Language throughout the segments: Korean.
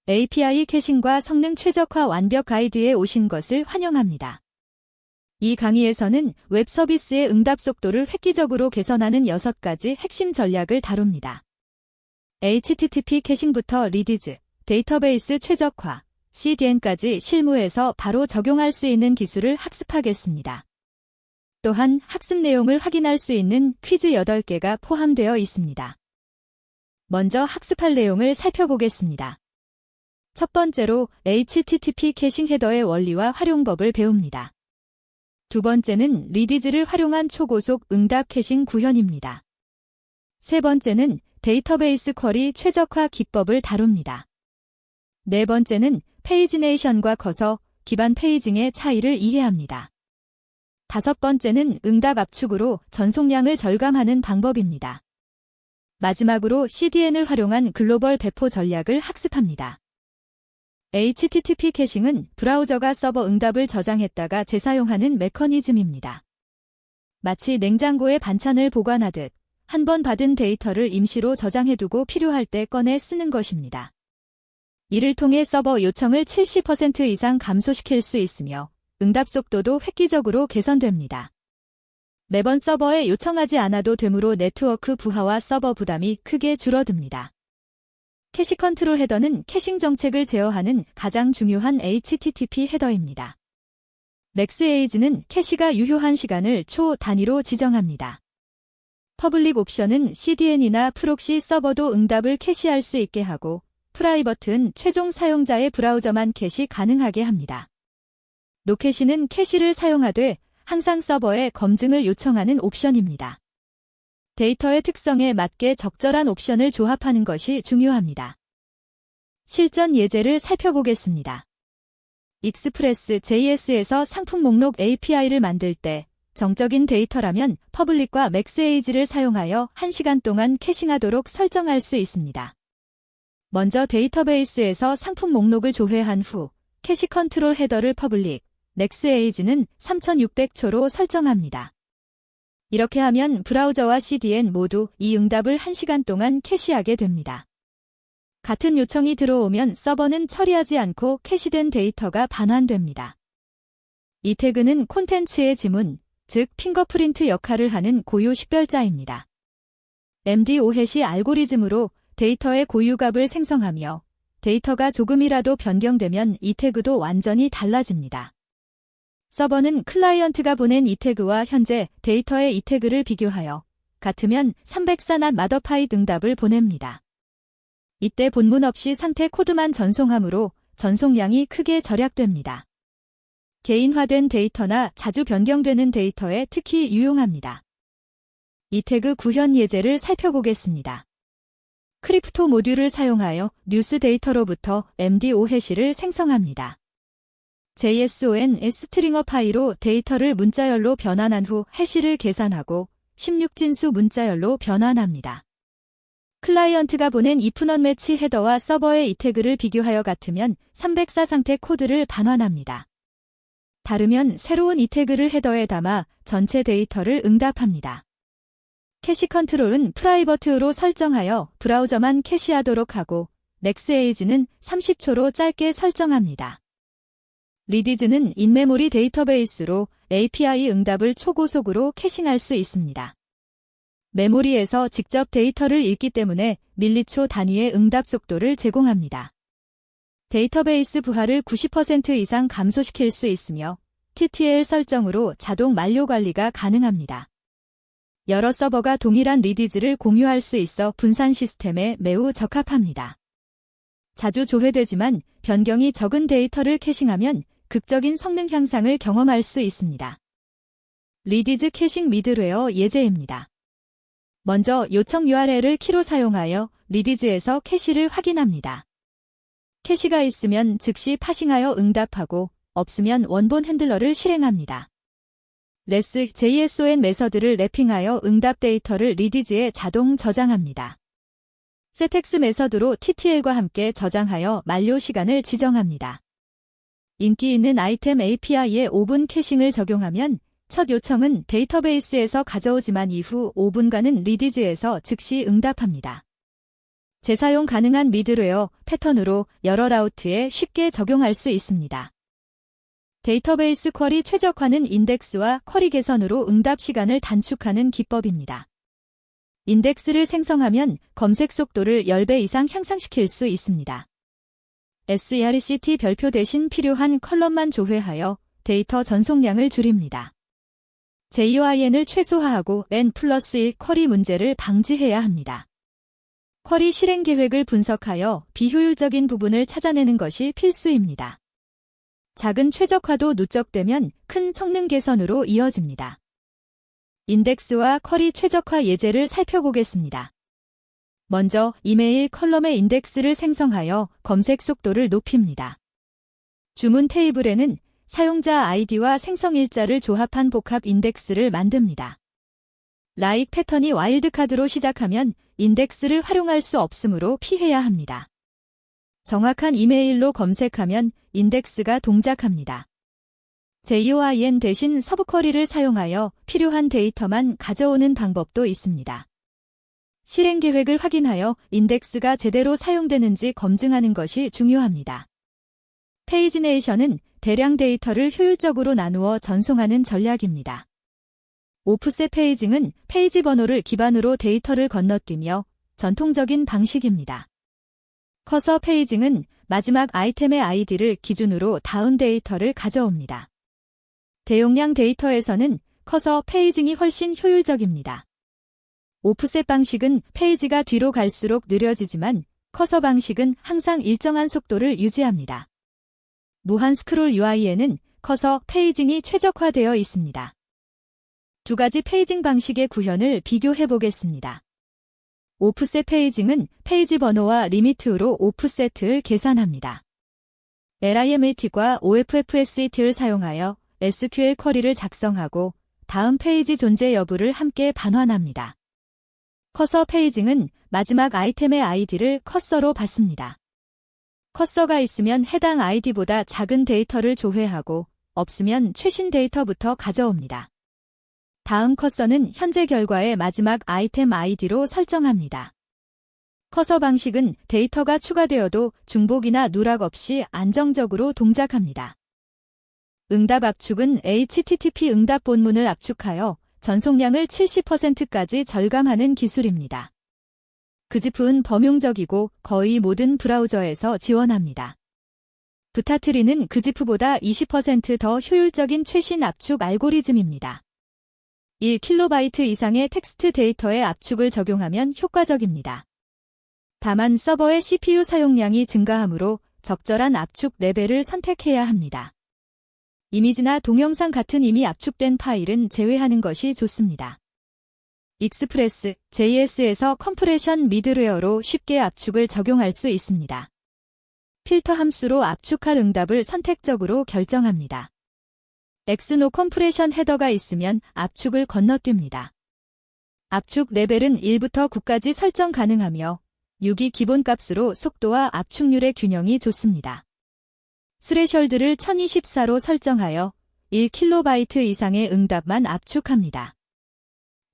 API 캐싱과 성능 최적화 완벽 가이드에 오신 것을 환영합니다. 이 강의에서는 웹 서비스의 응답 속도를 획기적으로 개선하는 6가지 핵심 전략을 다룹니다. HTTP 캐싱부터 리디즈, 데이터베이스 최적화, CDN까지 실무에서 바로 적용할 수 있는 기술을 학습하겠습니다. 또한 학습 내용을 확인할 수 있는 퀴즈 8개가 포함되어 있습니다. 먼저 학습할 내용을 살펴보겠습니다. 첫 번째로 HTTP 캐싱 헤더의 원리와 활용법을 배웁니다. 두 번째는 리디즈를 활용한 초고속 응답 캐싱 구현입니다. 세 번째는 데이터베이스 쿼리 최적화 기법을 다룹니다. 네 번째는 페이지네이션과 커서, 기반 페이징의 차이를 이해합니다. 다섯 번째는 응답 압축으로 전송량을 절감하는 방법입니다. 마지막으로 CDN을 활용한 글로벌 배포 전략을 학습합니다. HTTP 캐싱은 브라우저가 서버 응답을 저장했다가 재사용하는 메커니즘입니다. 마치 냉장고에 반찬을 보관하듯 한 번 받은 데이터를 임시로 저장해두고 필요할 때 꺼내 쓰는 것입니다. 이를 통해 서버 요청을 70% 이상 감소시킬 수 있으며 응답 속도도 획기적으로 개선됩니다. 매번 서버에 요청하지 않아도 되므로 네트워크 부하와 서버 부담이 크게 줄어듭니다. 캐시 컨트롤 헤더는 캐싱 정책을 제어하는 가장 중요한 HTTP 헤더입니다. 맥스에이지는 캐시가 유효한 시간을 초 단위로 지정합니다. 퍼블릭 옵션은 CDN이나 프록시 서버도 응답을 캐시할 수 있게 하고, 프라이버트는 최종 사용자의 브라우저만 캐시 가능하게 합니다. 노캐시는 캐시를 사용하되 항상 서버에 검증을 요청하는 옵션입니다. 데이터의 특성에 맞게 적절한 옵션을 조합하는 것이 중요합니다. 실전 예제를 살펴보겠습니다. 익스프레스.js에서 상품 목록 API를 만들 때 정적인 데이터라면 퍼블릭과 맥스에이지를 사용하여 1시간 동안 캐싱하도록 설정할 수 있습니다. 먼저 데이터베이스에서 상품 목록을 조회한 후 캐시 컨트롤 헤더를 퍼블릭, 맥스에이지는 3600초로 설정합니다. 이렇게 하면 브라우저와 CDN 모두 이 응답을 1시간 동안 캐시하게 됩니다. 같은 요청이 들어오면 서버는 처리하지 않고 캐시된 데이터가 반환됩니다. 이 태그는 콘텐츠의 지문, 즉 핑거프린트 역할을 하는 고유 식별자입니다. MD5해시 알고리즘으로 데이터의 고유값을 생성하며 데이터가 조금이라도 변경되면 이 태그도 완전히 달라집니다. 서버는 클라이언트가 보낸 이 태그와 현재 데이터의 이 태그를 비교하여 같으면 304낫 마더파잇 응답을 보냅니다. 이때 본문 없이 상태 코드만 전송하므로 전송량이 크게 절약됩니다. 개인화된 데이터나 자주 변경되는 데이터에 특히 유용합니다. 이 태그 구현 예제를 살펴보겠습니다. 크립토 모듈을 사용하여 뉴스 데이터로부터 MD5해시를 생성합니다. JSON 스트링어 파이로 데이터를 문자열로 변환한 후 해시를 계산하고 16진수 문자열로 변환합니다. 클라이언트가 보낸 if not match 헤더와 서버의 이 태그를 비교하여 같으면 304 상태 코드를 반환합니다. 다르면 새로운 이 태그를 헤더에 담아 전체 데이터를 응답합니다. 캐시 컨트롤은 프라이버트로 설정하여 브라우저만 캐시하도록 하고, 맥스에이지는 30초로 짧게 설정합니다. 리디즈는 인메모리 데이터베이스로 API 응답을 초고속으로 캐싱할 수 있습니다. 메모리에서 직접 데이터를 읽기 때문에 밀리초 단위의 응답 속도를 제공합니다. 데이터베이스 부하를 90% 이상 감소시킬 수 있으며 TTL 설정으로 자동 만료 관리가 가능합니다. 여러 서버가 동일한 리디즈를 공유할 수 있어 분산 시스템에 매우 적합합니다. 자주 조회되지만 변경이 적은 데이터를 캐싱하면 극적인 성능 향상을 경험할 수 있습니다. 리디즈 캐싱 미들웨어 예제입니다. 먼저 요청 URL을 키로 사용하여 리디즈에서 캐시를 확인합니다. 캐시가 있으면 즉시 파싱하여 응답하고 없으면 원본 핸들러를 실행합니다. 레스 JSON 메서드를 랩핑하여 응답 데이터를 리디즈에 자동 저장합니다. setX 메서드로 TTL과 함께 저장하여 만료 시간을 지정합니다. 인기 있는 아이템 API에 5분 캐싱을 적용하면 첫 요청은 데이터베이스에서 가져오지만 이후 5분간은 리디즈에서 즉시 응답합니다. 재사용 가능한 미들웨어 패턴으로 여러 라우트에 쉽게 적용할 수 있습니다. 데이터베이스 쿼리 최적화는 인덱스와 쿼리 개선으로 응답 시간을 단축하는 기법입니다. 인덱스를 생성하면 검색 속도를 10배 이상 향상시킬 수 있습니다. srect 별표 대신 필요한 컬럼만 조회하여 데이터 전송량을 줄입니다. JOIN을 최소화하고 N+1 쿼리 문제를 방지해야 합니다. 쿼리 실행 계획을 분석하여 비효율적인 부분을 찾아내는 것이 필수입니다. 작은 최적화도 누적되면 큰 성능 개선으로 이어집니다. 인덱스와 쿼리 최적화 예제를 살펴보겠습니다. 먼저 이메일 컬럼의 인덱스를 생성하여 검색 속도를 높입니다. 주문 테이블에는 사용자 아이디와 생성 일자를 조합한 복합 인덱스를 만듭니다. like 패턴이 와일드카드로 시작하면 인덱스를 활용할 수 없으므로 피해야 합니다. 정확한 이메일로 검색하면 인덱스가 동작합니다. JOIN 대신 서브쿼리를 사용하여 필요한 데이터만 가져오는 방법도 있습니다. 실행 계획을 확인하여 인덱스가 제대로 사용되는지 검증하는 것이 중요합니다. 페이지네이션은 대량 데이터를 효율적으로 나누어 전송하는 전략입니다. 오프셋 페이징은 페이지 번호를 기반으로 데이터를 건너뛰며 전통적인 방식입니다. 커서 페이징은 마지막 아이템의 아이디를 기준으로 다운 데이터를 가져옵니다. 대용량 데이터에서는 커서 페이징이 훨씬 효율적입니다. 오프셋 방식은 페이지가 뒤로 갈수록 느려지지만 커서 방식은 항상 일정한 속도를 유지합니다. 무한 스크롤 UI에는 커서 페이징이 최적화되어 있습니다. 두 가지 페이징 방식의 구현을 비교해 보겠습니다. 오프셋 페이징은 페이지 번호와 리미트로 오프셋을 계산합니다. LIMAT과 OFFSET를 사용하여 SQL 쿼리를 작성하고 다음 페이지 존재 여부를 함께 반환합니다. 커서 페이징은 마지막 아이템의 아이디를 커서로 받습니다. 커서가 있으면 해당 아이디보다 작은 데이터를 조회하고 없으면 최신 데이터부터 가져옵니다. 다음 커서는 현재 결과의 마지막 아이템 아이디로 설정합니다. 커서 방식은 데이터가 추가되어도 중복이나 누락 없이 안정적으로 동작합니다. 응답 압축은 HTTP 응답 본문을 압축하여 전송량을 70%까지 절감하는 기술입니다. 그지프는 범용적이고 거의 모든 브라우저에서 지원합니다. 부타트리는 그지프보다 20% 더 효율적인 최신 압축 알고리즘입니다. 1KB 이상의 텍스트 데이터의 압축을 적용하면 효과적입니다. 다만 서버의 CPU 사용량이 증가하므로 적절한 압축 레벨을 선택해야 합니다. 이미지나 동영상 같은 이미 압축된 파일은 제외하는 것이 좋습니다. 익스프레스, JS에서 컴프레션 미들웨어로 쉽게 압축을 적용할 수 있습니다. 필터 함수로 압축할 응답을 선택적으로 결정합니다. XNO 컴프레션 헤더가 있으면 압축을 건너뜁니다. 압축 레벨은 1부터 9까지 설정 가능하며 6이 기본값으로 속도와 압축률의 균형이 좋습니다. 스레셜드를 1024로 설정하여 1KB 이상의 응답만 압축합니다.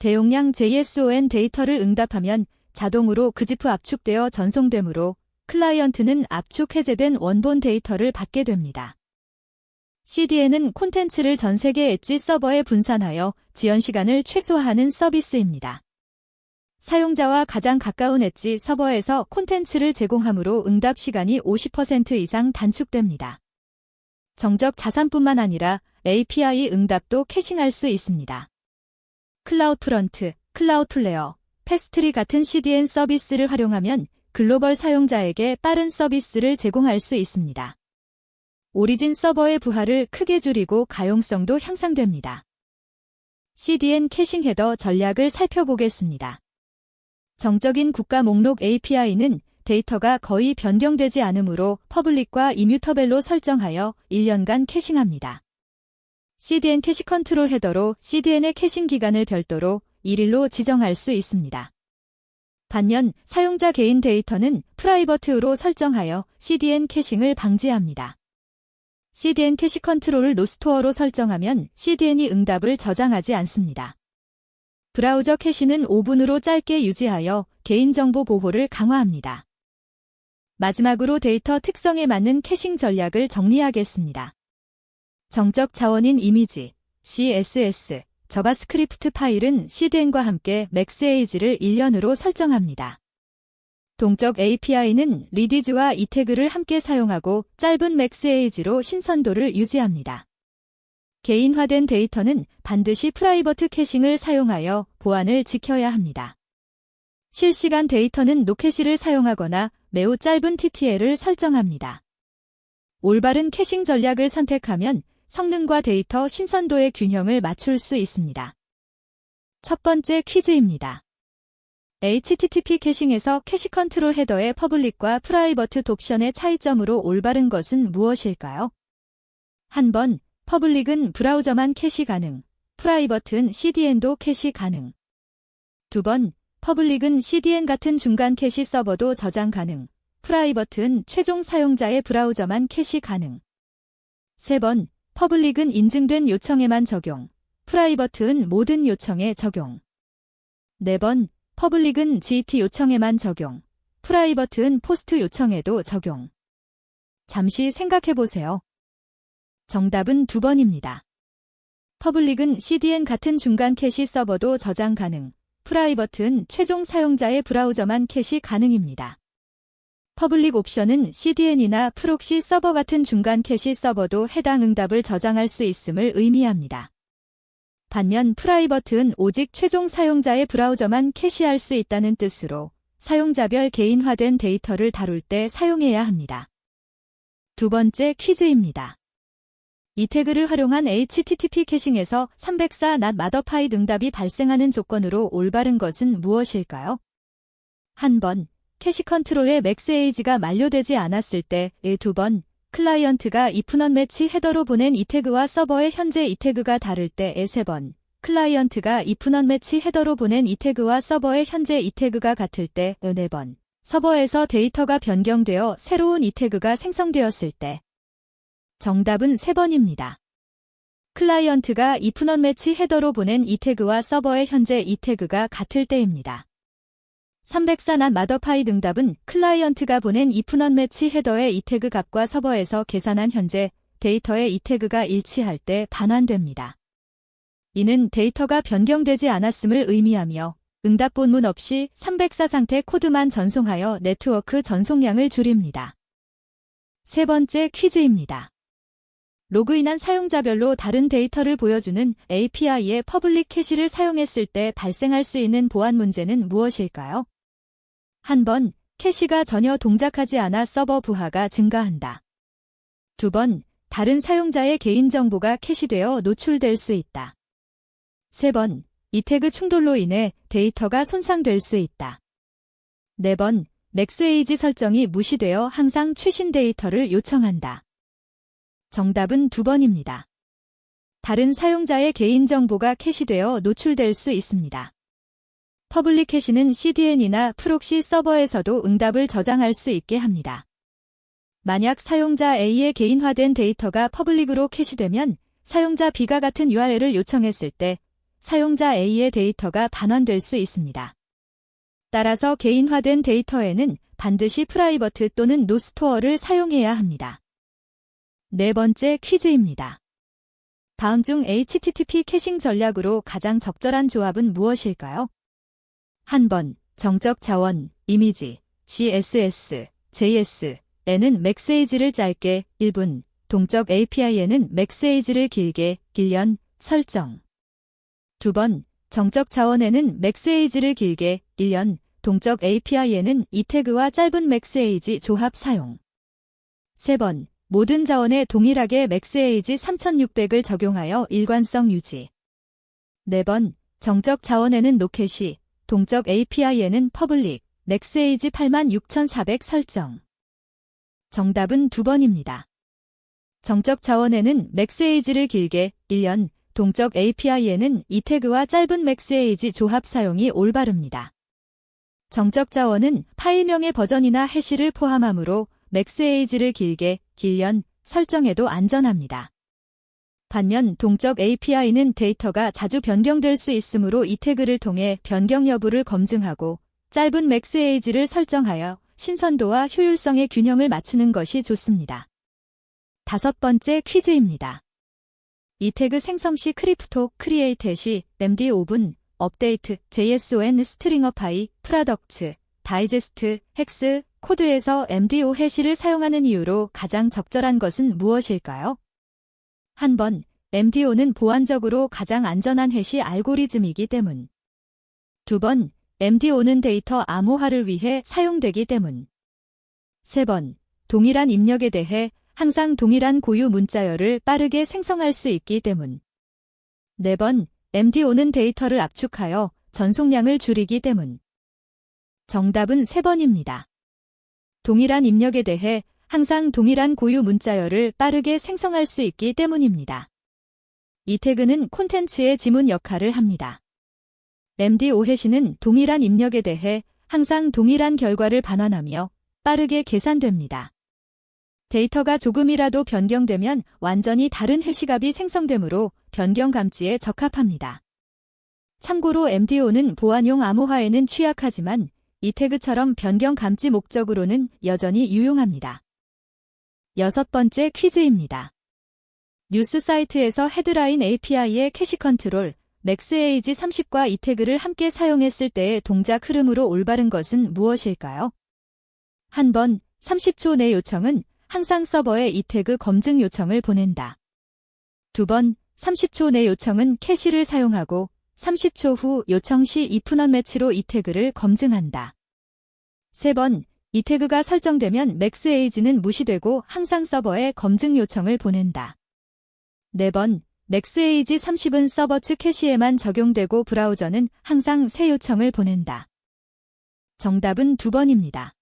대용량 JSON 데이터를 응답하면 자동으로 그지프 압축되어 전송되므로 클라이언트는 압축 해제된 원본 데이터를 받게 됩니다. CDN은 콘텐츠를 전 세계 엣지 서버에 분산하여 지연 시간을 최소화하는 서비스입니다. 사용자와 가장 가까운 엣지 서버에서 콘텐츠를 제공하므로 응답 시간이 50% 이상 단축됩니다. 정적 자산뿐만 아니라 API 응답도 캐싱할 수 있습니다. 클라우드프런트, 클라우드플레어, 패스트리 같은 CDN 서비스를 활용하면 글로벌 사용자에게 빠른 서비스를 제공할 수 있습니다. 오리진 서버의 부하를 크게 줄이고 가용성도 향상됩니다. CDN 캐싱 헤더 전략을 살펴보겠습니다. 정적인 국가 목록 API는 데이터가 거의 변경되지 않으므로 퍼블릭과 이뮤터벨로 설정하여 1년간 캐싱합니다. CDN 캐시 컨트롤 헤더로 CDN의 캐싱 기간을 별도로 1일로 지정할 수 있습니다. 반면 사용자 개인 데이터는 프라이버트로 설정하여 CDN 캐싱을 방지합니다. CDN 캐시 컨트롤을 노스토어로 설정하면 CDN이 응답을 저장하지 않습니다. 브라우저 캐시는 5분으로 짧게 유지하여 개인정보 보호를 강화합니다. 마지막으로 데이터 특성에 맞는 캐싱 전략을 정리하겠습니다. 정적 자원인 이미지, CSS, 자바스크립트 파일은 CDN과 함께 맥스에이지를 1년으로 설정합니다. 동적 API는 리디즈와 이 태그를 함께 사용하고 짧은 맥스에이지로 신선도를 유지합니다. 개인화된 데이터는 반드시 프라이버트 캐싱을 사용하여 보안을 지켜야 합니다. 실시간 데이터는 노캐시를 사용하거나 매우 짧은 TTL을 설정합니다. 올바른 캐싱 전략을 선택하면 성능과 데이터 신선도의 균형을 맞출 수 있습니다. 첫 번째 퀴즈입니다. HTTP 캐싱에서 캐시 컨트롤 헤더의 퍼블릭과 프라이버트 옵션의 차이점으로 올바른 것은 무엇일까요? 한 번, 퍼블릭은 브라우저만 캐시 가능, 프라이버트는 CDN도 캐시 가능. 두 번, 퍼블릭은 CDN 같은 중간 캐시 서버도 저장 가능, 프라이버트는 최종 사용자의 브라우저만 캐시 가능. 세 번, 퍼블릭은 인증된 요청에만 적용, 프라이버트는 모든 요청에 적용. 네 번, 퍼블릭은 GT 요청에만 적용, 프라이버트는 포스트 요청에도 적용. 잠시 생각해보세요. 정답은 2번입니다. 퍼블릭은 CDN 같은 중간 캐시 서버도 저장 가능, 프라이버트는 최종 사용자의 브라우저만 캐시 가능입니다. 퍼블릭 옵션은 CDN이나 프록시 서버 같은 중간 캐시 서버도 해당 응답을 저장할 수 있음을 의미합니다. 반면 프라이버트는 오직 최종 사용자의 브라우저만 캐시할 수 있다는 뜻으로 사용자별 개인화된 데이터를 다룰 때 사용해야 합니다. 두 번째 퀴즈입니다. 이 태그를 활용한 HTTP 캐싱에서 304 not modified 응답이 발생하는 조건으로 올바른 것은 무엇일까요? 한 번, 캐시 컨트롤의 맥스에이지가 만료되지 않았을 때, 2번, 클라이언트가 if not match 헤더로 보낸 이 태그와 서버의 현재 이 태그가 다를 때, 3번, 클라이언트가 if not match 헤더로 보낸 이 태그와 서버의 현재 이 태그가 같을 때, 4번, 서버에서 데이터가 변경되어 새로운 이 태그가 생성되었을 때. 정답은 3번입니다. 클라이언트가 if not match 헤더로 보낸 이 태그와 서버의 현재 이 태그가 같을 때입니다. 304 not modified 응답은 클라이언트가 보낸 if not match 헤더의 이 태그 값과 서버에서 계산한 현재 데이터의 이 태그가 일치할 때 반환됩니다. 이는 데이터가 변경되지 않았음을 의미하며 응답 본문 없이 304 상태 코드만 전송하여 네트워크 전송량을 줄입니다. 세 번째 퀴즈입니다. 로그인한 사용자별로 다른 데이터를 보여주는 API의 퍼블릭 캐시를 사용했을 때 발생할 수 있는 보안 문제는 무엇일까요? 한 번, 캐시가 전혀 동작하지 않아 서버 부하가 증가한다. 두 번, 다른 사용자의 개인정보가 캐시되어 노출될 수 있다. 세 번, 이 태그 충돌로 인해 데이터가 손상될 수 있다. 네 번, 맥스에이지 설정이 무시되어 항상 최신 데이터를 요청한다. 정답은 2번입니다. 다른 사용자의 개인정보가 캐시되어 노출될 수 있습니다. 퍼블릭 캐시는 CDN이나 프록시 서버에서도 응답을 저장할 수 있게 합니다. 만약 사용자 A의 개인화된 데이터가 퍼블릭으로 캐시되면 사용자 B가 같은 URL을 요청했을 때 사용자 A의 데이터가 반환될 수 있습니다. 따라서 개인화된 데이터에는 반드시 프라이버트 또는 노스토어를 사용해야 합니다. 네 번째 퀴즈입니다. 다음 중 HTTP 캐싱 전략으로 가장 적절한 조합은 무엇일까요? 한 번, 정적 자원, 이미지, CSS, JS에는 맥스에이지를 짧게 1분, 동적 API에는 맥스에이지를 길게 1년 설정. 두 번, 정적 자원에는 맥스에이지를 길게 1년, 동적 API에는 이 태그와 짧은 맥스에이지 조합 사용. 세 번, 모든 자원에 동일하게 맥스에이지 3600을 적용하여 일관성 유지. 네 번, 정적 자원에는 노캐시, 동적 API에는 퍼블릭, 맥스에이지 86400 설정. 정답은 2번입니다. 정적 자원에는 맥스에이지를 길게 1년, 동적 API에는 이 태그와 짧은 맥스에이지 조합 사용이 올바릅니다. 정적 자원은 파일명의 버전이나 해시를 포함하므로 맥스에이지를 길게 1년 설정해도 안전합니다. 반면 동적 API는 데이터가 자주 변경될 수 있으므로 이 태그를 통해 변경 여부를 검증하고 짧은 맥스 에이지를 설정하여 신선도와 효율성의 균형을 맞추는 것이 좋습니다. 5번째 퀴즈입니다. 이 태그 생성 시 크립토 크리에이트 시 MD 오븐 업데이트 JSON 스트링어 파이 프로덕츠 다이제스트 헥스 코드에서 MD5 해시를 사용하는 이유로 가장 적절한 것은 무엇일까요? 한 번, MD5는 보안적으로 가장 안전한 해시 알고리즘이기 때문. 2번, MD5는 데이터 암호화를 위해 사용되기 때문. 3번, 동일한 입력에 대해 항상 동일한 고유 문자열을 빠르게 생성할 수 있기 때문. 4번, MD5는 데이터를 압축하여 전송량을 줄이기 때문. 정답은 3번입니다. 동일한 입력에 대해 항상 동일한 고유 문자열을 빠르게 생성할 수 있기 때문입니다. 이 태그는 콘텐츠의 지문 역할을 합니다. MD5 해시는 동일한 입력에 대해 항상 동일한 결과를 반환하며 빠르게 계산됩니다. 데이터가 조금이라도 변경되면 완전히 다른 해시값이 생성되므로 변경 감지에 적합합니다. 참고로 MD5는 보안용 암호화에는 취약하지만 이 태그처럼 변경 감지 목적으로는 여전히 유용합니다. 6번째 퀴즈입니다. 뉴스 사이트에서 헤드라인 API의 캐시 컨트롤, 맥스에이지 30과 이 태그를 함께 사용했을 때의 동작 흐름으로 올바른 것은 무엇일까요? 한 번, 30초 내 요청은 항상 서버에 이 태그 검증 요청을 보낸다. 2번, 30초 내 요청은 캐시를 사용하고 30초 후 요청 시 if not match로 이 태그를 검증한다. 3번, 이 태그가 설정되면 맥스에이지는 무시되고 항상 서버에 검증 요청을 보낸다. 4번, 맥스에이지 30은 서버 측 캐시에만 적용되고 브라우저는 항상 새 요청을 보낸다. 정답은 2번입니다.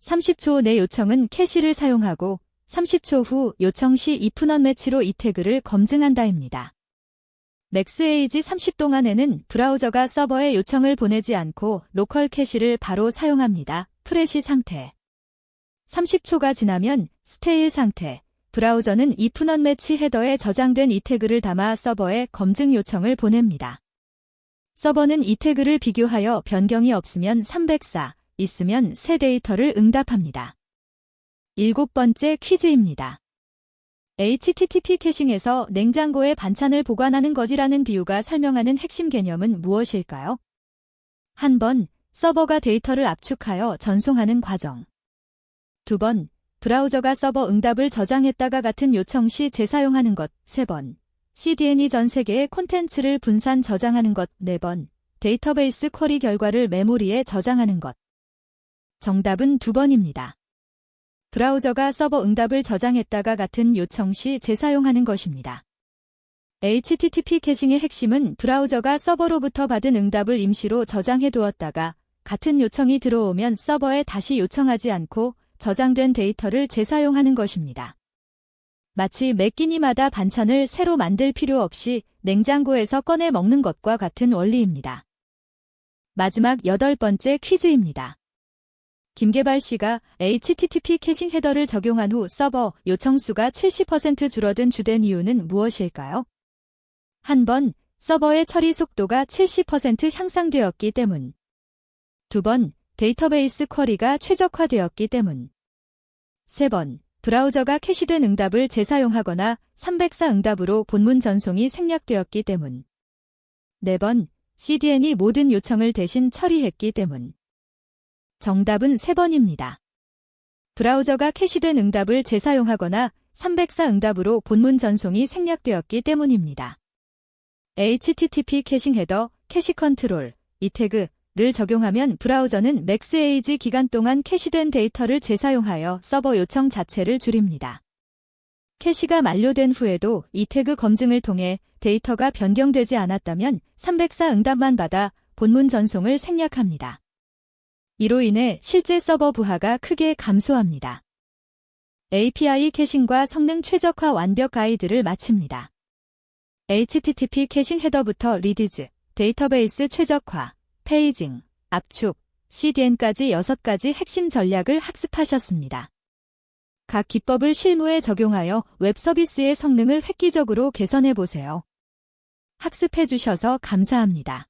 30초 내 요청은 캐시를 사용하고 30초 후 요청 시 if not match로 이 태그를 검증한다입니다. 맥스에이지 30 동안에는 브라우저가 서버에 요청을 보내지 않고 로컬 캐시를 바로 사용합니다. 프레시 상태. 30초가 지나면 스테일 상태. 브라우저는 if not match 헤더에 저장된 이 태그를 담아 서버에 검증 요청을 보냅니다. 서버는 이 태그를 비교하여 변경이 없으면 304, 있으면 새 데이터를 응답합니다. 7번째 퀴즈입니다. HTTP 캐싱에서 냉장고에 반찬을 보관하는 것이라는 비유가 설명하는 핵심 개념은 무엇일까요? 한 번, 서버가 데이터를 압축하여 전송하는 과정. 2번, 브라우저가 서버 응답을 저장했다가 같은 요청 시 재사용하는 것. 3번, CDN이 전 세계의 콘텐츠를 분산 저장하는 것. 4번, 데이터베이스 쿼리 결과를 메모리에 저장하는 것. 정답은 2번입니다. 브라우저가 서버 응답을 저장했다가 같은 요청 시 재사용하는 것입니다. HTTP 캐싱의 핵심은 브라우저가 서버로부터 받은 응답을 임시로 저장해 두었다가 같은 요청이 들어오면 서버에 다시 요청하지 않고 저장된 데이터를 재사용하는 것입니다. 마치 매 끼니마다 반찬을 새로 만들 필요 없이 냉장고에서 꺼내 먹는 것과 같은 원리입니다. 마지막 8번째 퀴즈입니다. 김계발 씨가 HTTP 캐싱 헤더를 적용한 후 서버 요청 수가 70% 줄어든 주된 이유는 무엇일까요? 한 번, 서버의 처리 속도가 70% 향상되었기 때문. 2번, 데이터베이스 쿼리가 최적화되었기 때문. 3번, 브라우저가 캐시된 응답을 재사용하거나 304 응답으로 본문 전송이 생략되었기 때문. 4번, CDN이 모든 요청을 대신 처리했기 때문. 정답은 3번입니다. 브라우저가 캐시된 응답을 재사용하거나 304 응답으로 본문 전송이 생략되었기 때문입니다. HTTP 캐싱 헤더, 캐시 컨트롤, 이 태그를 적용하면 브라우저는 맥스에이지 기간 동안 캐시된 데이터를 재사용하여 서버 요청 자체를 줄입니다. 캐시가 만료된 후에도 이 태그 검증을 통해 데이터가 변경되지 않았다면 304 응답만 받아 본문 전송을 생략합니다. 이로 인해 실제 서버 부하가 크게 감소합니다. API 캐싱과 성능 최적화 완벽 가이드를 마칩니다. HTTP 캐싱 헤더부터 리드즈, 데이터베이스 최적화, 페이징, 압축, CDN까지 6가지 핵심 전략을 학습하셨습니다. 각 기법을 실무에 적용하여 웹 서비스의 성능을 획기적으로 개선해 보세요. 학습해 주셔서 감사합니다.